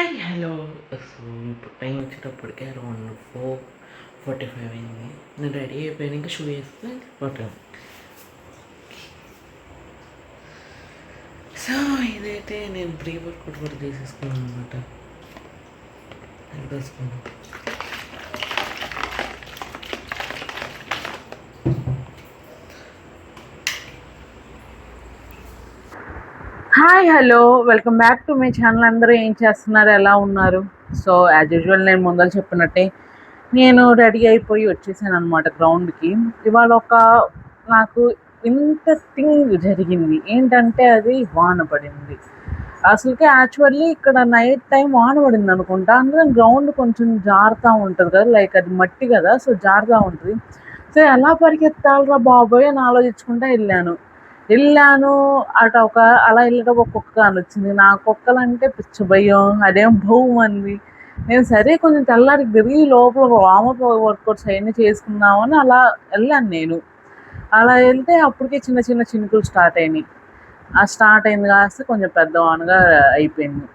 Hi hello. So ఇప్పుడు time వచ్చేటప్పటికి around 4:45 అయింది. నేను రెడీ అయిపోయాను, ఇంకా షూ వేస్తే పట్టాను. సో ఇదైతే నేను ప్రీ వర్కౌట్ కూడా తీసేసుకున్నాను అనమాట. వేసుకున్నాను. Hi hello, welcome back to my channel. అందరూ ఏం చేస్తున్నారు, ఎలా ఉన్నారు? సో యాజ్ యూజువల్ నేను ముందర చెప్పినట్టే నేను రెడీ అయిపోయి వచ్చేసాను అనమాట గ్రౌండ్కి. ఇవాళ నాకు ఇంట్రెస్టింగ్ జరిగింది. ఏంటంటే అది వాన పడింది. అసలుకి యాక్చువల్లీ ఇక్కడ నైట్ టైం వాన పడింది అనుకుంటా. అందులో గ్రౌండ్ కొంచెం జారుతూ ఉంటుంది కదా, లైక్ అది మట్టి కదా, సో జారుతూ ఉంటుంది. సో ఎలా పరిగెత్తాలరా బాబోయ్ అని ఆలోచించుకుంటా వెళ్ళాను అటు అలా వెళ్ళేటప్పుడు ఒక కుక్క అని వచ్చింది. నా కుక్కలంటే పిచ్చి భయం, అదేం భౌమంది. నేను సరే కొంచెం తెల్లారి తిరిగి లోపల వామప్ వర్కౌట్స్ అవన్నీ చేసుకుందామని అలా వెళ్ళాను. అలా వెళ్తే అప్పటికే చిన్న చిన్న చినుకులు స్టార్ట్ అయినాయి. స్టార్ట్ అయింది కాస్త కొంచెం పెద్దవానుగా అయిపోయింది.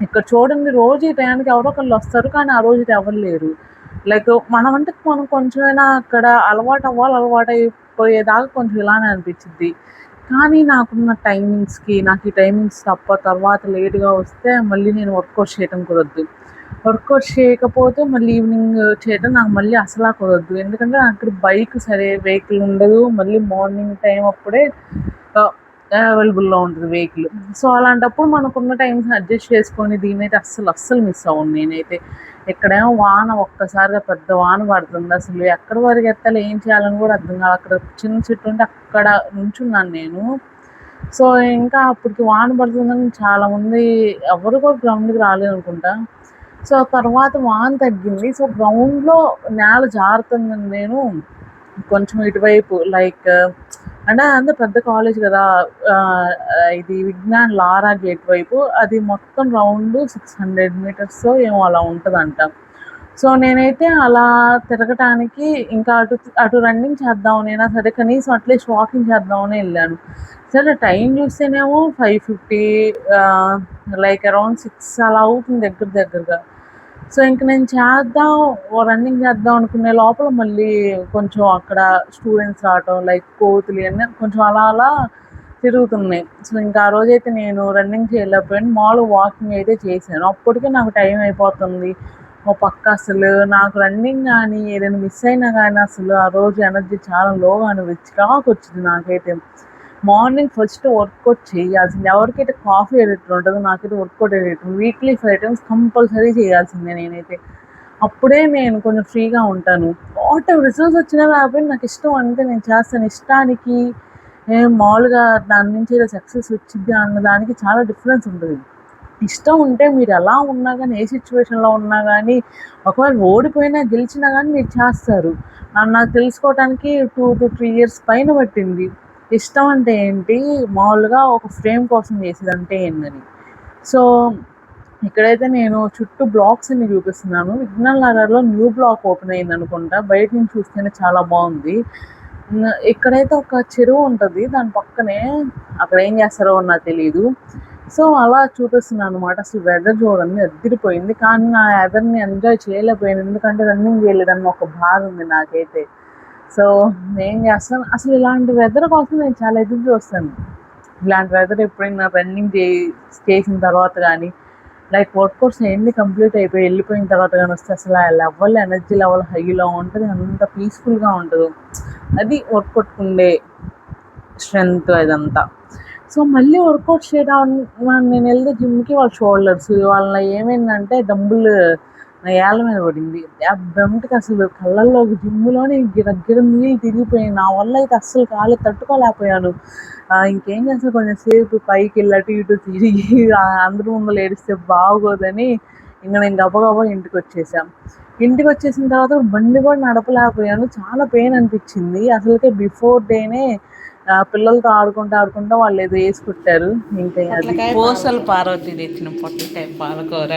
ఇక్కడ చూడండి, రోజు ఈ టైంకి ఎవరో ఒకళ్ళు వస్తారు, కానీ ఆ రోజు ఎవరు లేరు. లైక్ మనం కొంచెమైనా అక్కడ అలవాటు అయిపోయేదాకా కొంచెం ఇలానే అనిపించింది. కానీ నాకున్న టైమింగ్స్కి నాకు ఈ టైమింగ్స్ తర్వాత లేట్గా వస్తే మళ్ళీ నేను వర్కౌట్ చేయడం కుదరదు. వర్కౌట్ చేయకపోతే మళ్ళీ ఈవినింగ్ చేయడం నాకు మళ్ళీ అసలు కుదరదు. ఎందుకంటే అక్కడ బైక్ సరే వెహికల్ ఉండదు. మళ్ళీ మార్నింగ్ టైం అప్పుడే అవైలబుల్లో ఉంటుంది వెహికల్. సో అలాంటప్పుడు మనకున్న టైమ్స్ అడ్జస్ట్ చేసుకొని దీనైతే అస్సలు మిస్ అవ్వను నేనైతే. ఇక్కడేమో వాన ఒక్కసారిగా పెద్ద వాన పడుతుంది. అసలు ఎక్కడి వరకు ఎత్తాలి, ఏం చేయాలని కూడా అర్థం కాదు. అక్కడ చిన్న చెట్టు ఉంటే అక్కడ నుంచున్నాను నేను. సో ఇంకా అప్పటికి వాన పడుతుందని చాలామంది ఎవరు కూడా గ్రౌండ్కి రాలేదు అనుకుంటా. సో తర్వాత వాన తగ్గింది. సో గ్రౌండ్లో నేల జారుతుందని నేను కొంచెం ఇటువైపు లైక్ అంటే అంత పెద్ద కాలేజ్ కదా, ఇది విజ్ఞాన్ లారా గేట్ వైపు, అది మొత్తం రౌండ్ 600 meters ఏమో అలా ఉంటుందంట. సో నేనైతే అలా తిరగటానికి ఇంకా అటు రన్నింగ్ చేద్దామనైనా సరే, కనీసం అట్లీస్ట్ వాకింగ్ చేద్దామని వెళ్ళాను. సరే టైం చూస్తేనేమో 5:50, లైక్ అరౌండ్ 6 అలా అవుతుంది దగ్గరగా. సో ఇంక నేను రన్నింగ్ చేద్దాం అనుకునే లోపల మళ్ళీ కొంచెం అక్కడ స్టూడెంట్స్ రావటం, లైక్ కోతులు అన్నీ కొంచెం అలా తిరుగుతున్నాయి. సో ఇంకా ఆ రోజైతే నేను రన్నింగ్ చేయలేకపోయాను, మామూలుగా వాకింగ్ అయితే చేశాను. అప్పటికే నాకు టైం అయిపోతుంది. ఓ పక్క అసలు నాకు రన్నింగ్ కానీ ఏదైనా మిస్ అయినా కానీ అసలు ఆ రోజు ఎనర్జీ చాలా లోగా చిరాకు వచ్చింది నాకైతే. మార్నింగ్ ఫస్ట్ వర్కౌట్ చేయాల్సింది. ఎవరికైతే కాఫీ ఎడిటర్ ఉంటుందో నాకైతే workout editor weekly 5 times compulsory చేయాల్సిందే నేనైతే. అప్పుడే నేను కొంచెం ఫ్రీగా ఉంటాను. వాట్ రిజల్ట్స్ వచ్చినా కాబట్టి నాకు ఇష్టం అంటే నేను చేస్తాను. ఇష్టానికి మామూలుగా దాని నుంచి ఏదో సక్సెస్ వచ్చింది అన్నదానికి చాలా డిఫరెన్స్ ఉంటుంది. ఇష్టం ఉంటే మీరు ఎలా ఉన్నా కానీ, ఏ సిచ్యువేషన్లో ఉన్నా కానీ, ఒకవేళ ఓడిపోయినా గెలిచినా కానీ మీరు చేస్తారు. నాకు తెలుసుకోవడానికి 2 to 3 years పైన పట్టింది. ఇష్టం అంటే ఏంటి, మామూలుగా ఒక ఫ్రేమ్ కోసం చేసేదంటే ఏంటని. సో ఇక్కడైతే నేను చుట్టూ బ్లాక్స్ అన్ని చూపిస్తున్నాను. విజ్ఞాన్ నగర్లో న్యూ బ్లాక్ ఓపెన్ అయింది అనుకుంటా. బయట నుంచి చూస్తేనే చాలా బాగుంది. ఇక్కడైతే ఒక చెరువు ఉంటుంది, దాని పక్కనే. అక్కడ ఏం చేస్తారో నాకు తెలియదు. సో అలా చూపిస్తున్నాను అనమాట. అసలు వెదర్ చూడండి, అదిరిపోయింది. కానీ నా వెదర్ని ఎంజాయ్ చేయలేకపోయాను, ఎందుకంటే రన్నింగ్ చేయలేదన్న ఒక బాధ ఉంది నాకైతే. సో నేను చేస్తాను, అసలు ఇలాంటి వెదర్ కోసం నేను చాలా ఎదురు చూస్తాను. ఇలాంటి వెదర్ ఎప్పుడైనా రన్నింగ్ చేసిన తర్వాత కానీ, లైక్ వర్కౌట్స్ ఎన్ని కంప్లీట్ అయిపోయి వెళ్ళిపోయిన తర్వాత కానీ వస్తే అసలు ఆ లెవెల్, ఎనర్జీ లెవెల్ హైలో ఉంటుంది. అంత పీస్ఫుల్గా ఉంటుంది. అది వర్కౌట్ ఉండే స్ట్రెంగ్త్ అదంతా. సో మళ్ళీ వర్కౌట్ చేయడం నేను వెళ్తే జిమ్కి, వాళ్ళ షోల్డర్స్ వాళ్ళ ఏమైందంటే డంబుల్ నా ఏళ్ళ మీద పడింది. ఆ బెంటకి అసలు కళ్ళల్లోకి జిమ్లోని గిరగిర నీళ్ళు తిరిగిపోయాయి. నా వల్ల అయితే అస్సలు కాలు తట్టుకోలేకపోయాను. ఇంకేం చేస్తాను, కొంచెం సేపు పైకి వెళ్ళి అటు ఇటు తిరిగి అందరి ముందు ఏడిస్తే బాగోదని ఇంకా నేను గబగబా ఇంటికి వచ్చేసిన తర్వాత బండి కూడా నడపలేకపోయాను. చాలా పెయిన్ అనిపించింది. అసలుకే బిఫోర్ డేనే పిల్లలతో ఆడుకుంటా వాళ్ళు ఏదో వేసి కుట్టారు. ఇంకా కోసలు పార్వతి తెచ్చిన పొట్లకాయ పాలకూర,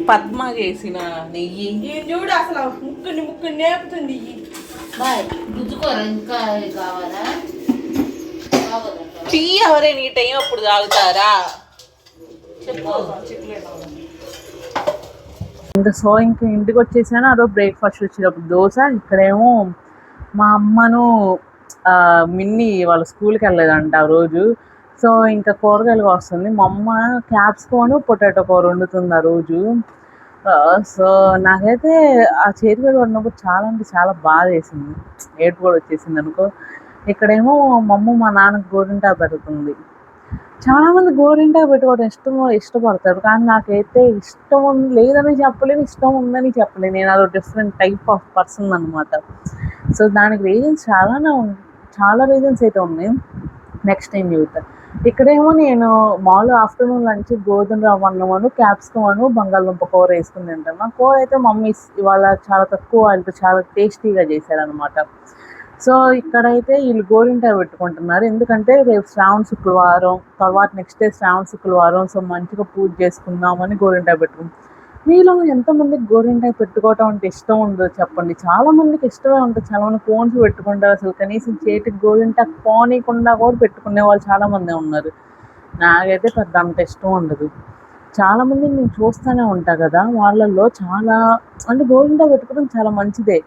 పద్మ చేసిన నెయ్యి చూడు, అసలు ముక్కు నేపుతుంది. ఇంకా కావాలా? టీ ఎవరే నీ టైం అప్పుడు తాగుతారా? ఇంకా ఇంటికి వచ్చేసాను. ఆ రోజు బ్రేక్ఫాస్ట్ వచ్చేటప్పుడు దోశ. ఇక్కడేమో మా అమ్మను మిన్ని వాళ్ళ స్కూల్కి వెళ్ళలేదంట ఆ రోజు. సో ఇంకా కూరగాయలు వస్తుంది. మా అమ్మ క్యాప్సికమ్ పొటాటో కూర వండుతుంది ఆ రోజు. సో నాకైతే ఆ చేతివేడి పడినప్పుడు చాలా అంటే చాలా బాధ వేసింది, ఏడుపు కూడా వచ్చేసింది అనుకో. ఇక్కడేమో మా అమ్మ మా నాన్నకు గోరింటాకు పెడుతుంది. చాలామంది గోరింటాకు పెట్టుకోవడం ఇష్టపడతారు, కానీ నాకైతే ఇష్టం లేదని చెప్పలేను, ఇష్టం ఉందని చెప్పలేను. నేను అదో డిఫరెంట్ టైప్ ఆఫ్ పర్సన్ అనమాట. సో దానికి రీజన్స్ చాలా రీజన్స్ అయితే ఉన్నాయి. నెక్స్ట్ టైం చెబుతాను. ఇక్కడేమో నేను మామూలుగా ఆఫ్టర్నూన్ లంచ్ గోధుమ రవ్వ అన్నము, క్యాప్సికమ్, బంగాళదుంప కూర వేసుకుని తింటాను. కూర అయితే మమ్మీ ఇవాళ చాలా తక్కువ ఆయిల్తో చాలా టేస్టీగా చేశారనమాట. సో ఇక్కడైతే వీళ్ళు గోరింటాకు పెట్టుకుంటున్నారు, ఎందుకంటే రేపు శ్రావణ శుక్రవారం, తర్వాత నెక్స్ట్ డే శ్రావణ శుక్రవారం. సో మంచిగా పూజ చేసుకుందామని గోరింటాకు పెట్టుకుంటాం. మీలో ఎంతమందికి గోరింటాకు పెట్టుకోవటం అంటే ఇష్టం ఉందో చెప్పండి. చాలామందికి ఇష్టమే ఉంటుంది. చాలామంది ఫోన్స్ పెట్టుకుంటారు, అసలు కనీసం చేతికి గోరింటాకు పోనీయకుండా కూడా పెట్టుకునే వాళ్ళు చాలామంది ఉన్నారు. నాకైతే పెద్ద అంత ఇష్టం ఉండదు. చాలామంది నేను చూస్తూనే ఉంటాను కదా, వాళ్ళల్లో చాలా అంటే గోరింటాకు పెట్టుకోవడం చాలా మంచిదే,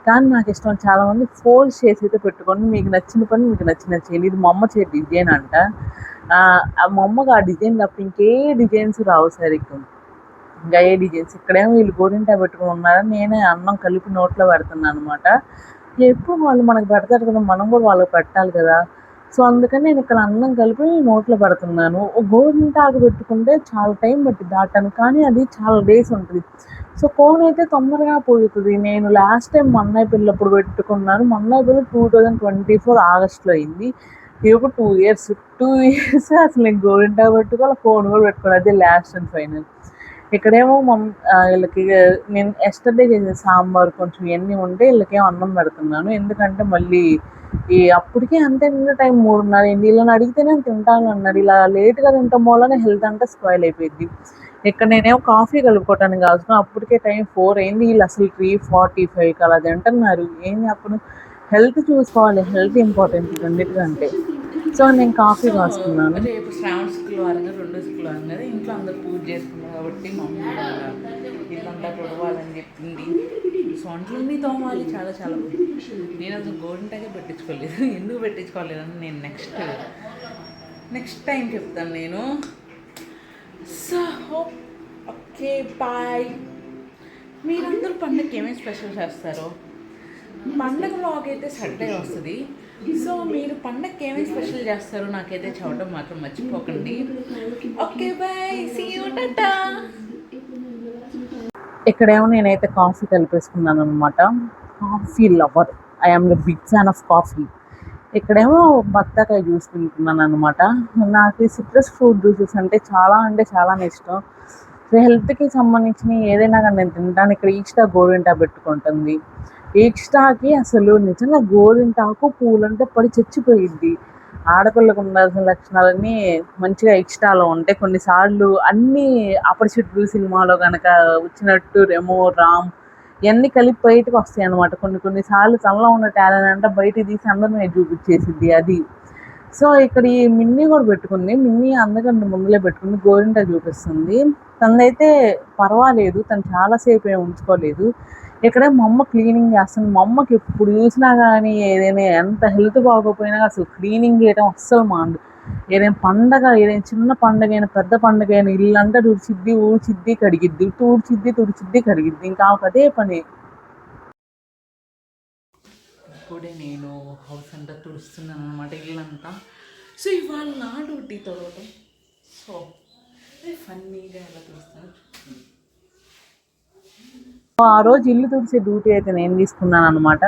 కానీ నాకు ఇష్టం. చాలామంది ఫోల్డ్ చేసి అయితే పెట్టుకొని మీకు నచ్చిన పని మీకు నచ్చినది చేయండి. ఇది మా అమ్మ చే డిజైన్ అంట. మా అమ్మకి ఆ డిజైన్ తప్ప ఇంకే డిజైన్స్ రావు సరిగ్గా, ఇంకా ఏ డిజైన్స్. ఇక్కడేమో వీళ్ళు గోరింటాకు పెట్టుకుని ఉన్నారని నేనే అన్నం కలిపి నోట్లో పెడుతున్నాను అనమాట. ఎప్పుడు వాళ్ళు మనకు పెడతారు కదా, మనం కూడా వాళ్ళకి పెట్టాలి కదా. సో అందుకని నేను ఇక్కడ అన్నం కలిపి నోట్లో పెడుతున్నాను. గోరింటాకు పెట్టుకుంటే చాలా టైం పట్టింది దాటాను, కానీ అది చాలా డేస్ ఉంటుంది. సో కోన్ అయితే తొందరగా పోతుంది. నేను లాస్ట్ టైం మా అన్నయ్య పిల్లప్పుడు పెట్టుకున్నాను. మా అన్నయ్య పిల్ల 2024 ఆగస్టులో అయింది. ఇప్పుడు 2 years అసలు నేను గోరింటాకు పెట్టుకోవాలి, కోన్ కూడా పెట్టుకోవాలి. అదే లాస్ట్ అండ్ ఫైనల్. ఇక్కడేమో వీళ్ళకి నేను ఎస్టర్డే చేసిన సాంబార్ కొంచెం ఇవన్నీ ఉంటే వీళ్ళకేమో అన్నం పెడుతున్నాను. ఎందుకంటే మళ్ళీ అప్పటికే అంతే నిన్న టైం 3:30 వీళ్ళని అడిగితేనే తింటాను అన్నారు. ఇలా లేట్గా తింటాం వల్ల హెల్త్ అంతా స్పాయిల్ అయిపోయింది. ఇక్కడ నేనేమో కాఫీ కలుపుకోవటానికి కావాల్సిన అప్పటికే టైం 4 అయింది. వీళ్ళు అసలు 3:45 అలా తింటున్నారు. ఏం చెప్పను, హెల్త్ చూసుకోవాలి, హెల్త్ ఇంపార్టెంట్ అన్నిటికంటే. సో నేను కాఫీ కాస్తున్నాను. రేపు శ్రావణ శుక్రవారంగా 2 శుక్రవారం కదా, ఇంట్లో అందరు పూజ చేసుకున్నారు కాబట్టి మమ్మీ ఇదంతా తొడవాలని చెప్పింది. సో వంటలన్నీ తోమాలి, చాలా చాలా. నేను అసలు గోరింటాకే పెట్టించుకోలేదు. ఎందుకు పెట్టించుకోలేదని నేను నెక్స్ట్ టైం చెప్తాను నేను. So okay bye. మీరందరూ పండుగకి ఏమేమి స్పెషల్ చేస్తారో, పండగ వ్లాగ్ అయితే సండే వస్తుంది. సో మీరు పండగకి ఏమేమి స్పెషల్ చేస్తారో నాకైతే చూడడం మాత్రం మర్చిపోకండి. ఓకే బాయ్, సీ యూ, టాటా. ఇక్కడేమో నేనైతే కాఫీ కలిపేసుకున్నాను అనమాట. Coffee lover, I'm the big fan of coffee. ఇక్కడేమో బత్తాకాయ జ్యూస్ తింటున్నాను అనమాట. నాకు ఈ సిట్రస్ ఫ్రూట్ జ్యూసెస్ అంటే చాలా ఇష్టం. సో హెల్త్కి సంబంధించిన ఏదైనా కానీ నేను తింటాను. ఇక్కడ ఈస్టా గోరింటాకు పెట్టుకుంటుంది. ఈస్టాకి అసలు నిజంగా గోరింటాకు పూలంటే పడి చచ్చిపోయిద్ది. ఆడపిల్లకు ఉండాల్సిన లక్షణాలన్నీ మంచిగా ఈస్టాలో ఉంటాయి. కొన్నిసార్లు అన్నీ అపరిచితుడు సినిమాలో కనుక వచ్చినట్టు రెమో, రామ్ ఇవన్నీ కలిపి బయటకు వస్తాయి అన్నమాట. కొన్నిసార్లు తనలో ఉన్న టాలెంట్ అంటే బయటికి తీసి అందరినీ చూపించేసిద్ది అది. సో ఇక్కడ ఈ మిన్నీ కూడా పెట్టుకుంది. మిన్నీ అందరికంటే ముందులే పెట్టుకుంది, గోరింటాకు చూపిస్తుంది. తనదైతే పర్వాలేదు, తను చాలాసేపు ఏమి ఉంచుకోలేదు. ఇక్కడే మా అమ్మ క్లీనింగ్ చేస్తుంది. మా అమ్మకి ఎప్పుడు చూసినా కానీ ఏదైనా ఎంత హెల్త్ బాగోపోయినా అసలు క్లీనింగ్ చేయడం అస్సలు మాండు. ఏదైనా పండగ, ఏదైనా చిన్న పండగ అయినా పెద్ద పండగ అయినా ఇల్లంతా ఊడ్చిద్ది కడిగిద్ది, తుడిచిద్ది కడిగిద్ది. ఇంకా అదే పని. ఇప్పుడే నేను హౌస్ అంతా తుడుస్తున్నాను అనమాట, ఇల్లంతా. సో ఇవాళ నా డ్యూటీ తోడటం. సో ఫన్నీగా ఎలా తుడుస్తాను. ఆ రోజు ఇల్లు తుడిచే డ్యూటీ అయితే నేను తీసుకున్నాను అనమాట.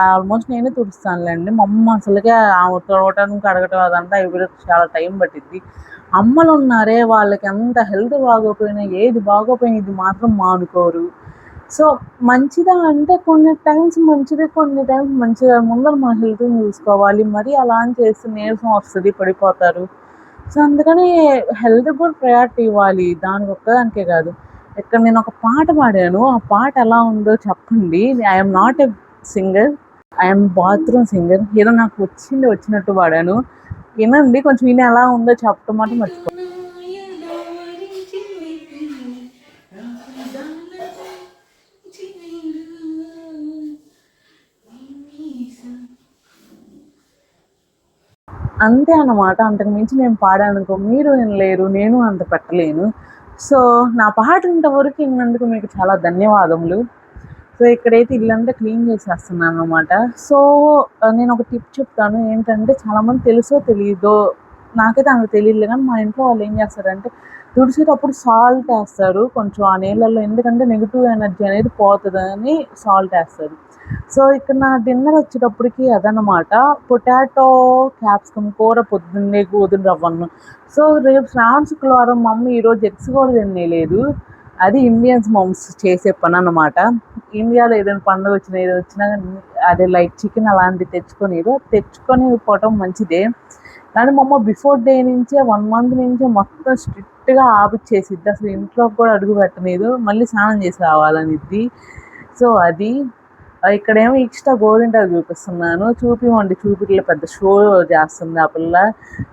ఆల్మోస్ట్ నేనే తుడుస్తానులేండి. మా అమ్మ అసలుగా ఆమె తుడవటం కడగటం అదంతా ఇప్పుడు చాలా టైం పట్టిద్ది. అమ్మలు ఉన్నారే, వాళ్ళకి అంత హెల్త్ బాగోపోయినా ఏది బాగోపోయినా ఇది మాత్రం మానుకోరు. సో మంచిదా అంటే కొన్ని టైమ్స్ మంచిది, కొన్ని టైమ్స్ మంచిగా. ముందర మన హెల్త్ని చూసుకోవాలి. మరి అలా అని చేస్తే నీరసం వస్తుంది, పడిపోతారు. సో అందుకని హెల్త్కి కూడా ప్రయారిటీ ఇవ్వాలి, దానికి ఒక్కదానికే కాదు. ఇక్కడ నేను ఒక పాట పాడాను, ఆ పాట ఎలా ఉందో చెప్పండి. I'm not a singer, I'm bathroom singer. ఏదో నాకు వచ్చినట్టు పాడాను. వినండి, కొంచెం విని ఎలా ఉందో చెప్పడం మాట మర్చిపో. అంతే అన్నమాట. అంతకు మించి నేను పాడాననుకో మీరు వినలేరు, నేను అంత పెట్టలేను. సో నా పాట ఇంతవరకు విన్నందుకు మీకు చాలా ధన్యవాదములు. సో ఇక్కడైతే ఇల్లంతా క్లీన్ చేసేస్తున్నాను అనమాట. సో నేను ఒక టిప్ చెప్తాను ఏంటంటే, చాలామంది తెలుసో తెలీదో నాకైతే అంత తెలియదు, కానీ మా ఇంట్లో వాళ్ళు ఏం చేస్తారంటే తుడిచేటప్పుడు సాల్ట్ వేస్తారు కొంచెం ఆ నీళ్ళల్లో, ఎందుకంటే నెగిటివ్ ఎనర్జీ అనేది పోతుందని సాల్ట్ వేస్తారు. సో ఇక్కడ నా డిన్నర్ వచ్చేటప్పటికి అదనమాట, పొటాటో క్యాప్సికమ్ కూర, పొద్దున్నే గోధుమ రవ్వను. సో రేపు శ్రావణ శుక్రవారం మా అమ్మ ఈరోజు ఎగ్స్ కూడా తినలేదు. అది ఇండియన్స్ మమ్స్ చేసే పని అన్నమాట. ఇండియాలో ఏదైనా పండుగ వచ్చినా ఏదో వచ్చినా అదే లైక్ చికెన్ అలాంటివి తెచ్చుకొని పోవటం మంచిదే. కానీ మా అమ్మ బిఫోర్ డే నుంచే 1 మంత్ నుంచే మొత్తం స్ట్రిక్ట్గా ఆపిచ్చేసిద్ది, అసలు ఇంట్లోకి కూడా అడుగు పెట్టలేదు, మళ్ళీ స్నానం చేసి రావాలనిద్ది. సో అది ఇక్కడేమో ఎక్స్ట్రా గోరింటాకు చూపిస్తున్నాను, చూపిట్లే పెద్ద షో చేస్తుంది ఆ పిల్ల.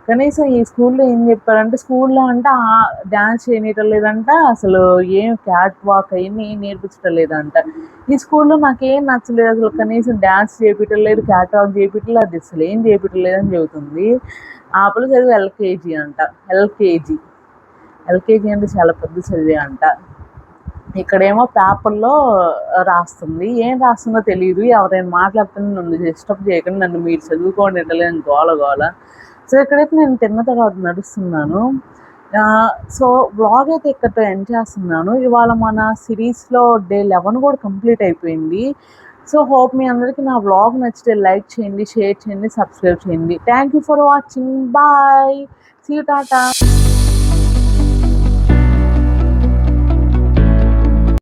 కనీసం ఈ స్కూల్లో ఏం చెప్పారంటే, స్కూల్లో అంటే డ్యాన్స్ చేయనీయటం లేదంట, అసలు ఏం క్యాట్ వాక్ అవన్నీ ఏం నేర్పించడం లేదంట. ఈ స్కూల్లో నాకేం నచ్చలేదు, అసలు కనీసం డ్యాన్స్ చేపించడం లేదు, క్యాట్ వాక్ చేపించలేదు, అది అసలు ఏం చేపించడం లేదని చెబుతుంది. ఆ పిల్ల చదివి ఎల్కేజీ అంట. ఎల్కేజీ అంటే చాలా పెద్ద చదివే అంట. ఇక్కడేమో పేపర్లో రాస్తుంది, ఏం రాస్తుందో తెలియదు. ఎవరైనా మాట్లాడుతున్నా నన్ను డిస్టర్బ్ చేయకుండా, నన్ను మీరు చదువుకోండి ఎట్టలేని గోల. సో ఇక్కడైతే నేను తిన్న తర్వాత నడుస్తున్నాను. సో వ్లాగ్ అయితే ఇక్కడతో ఎండ్ చేస్తున్నాను. ఇవాళ మన సిరీస్లో డే 11 కూడా కంప్లీట్ అయిపోయింది. సో హోప్ మీ అందరికీ నా వ్లాగ్ నచ్చితే లైక్ చేయండి, షేర్ చేయండి, సబ్స్క్రైబ్ చేయండి. Thank you for watching. Bye, see you, Tata.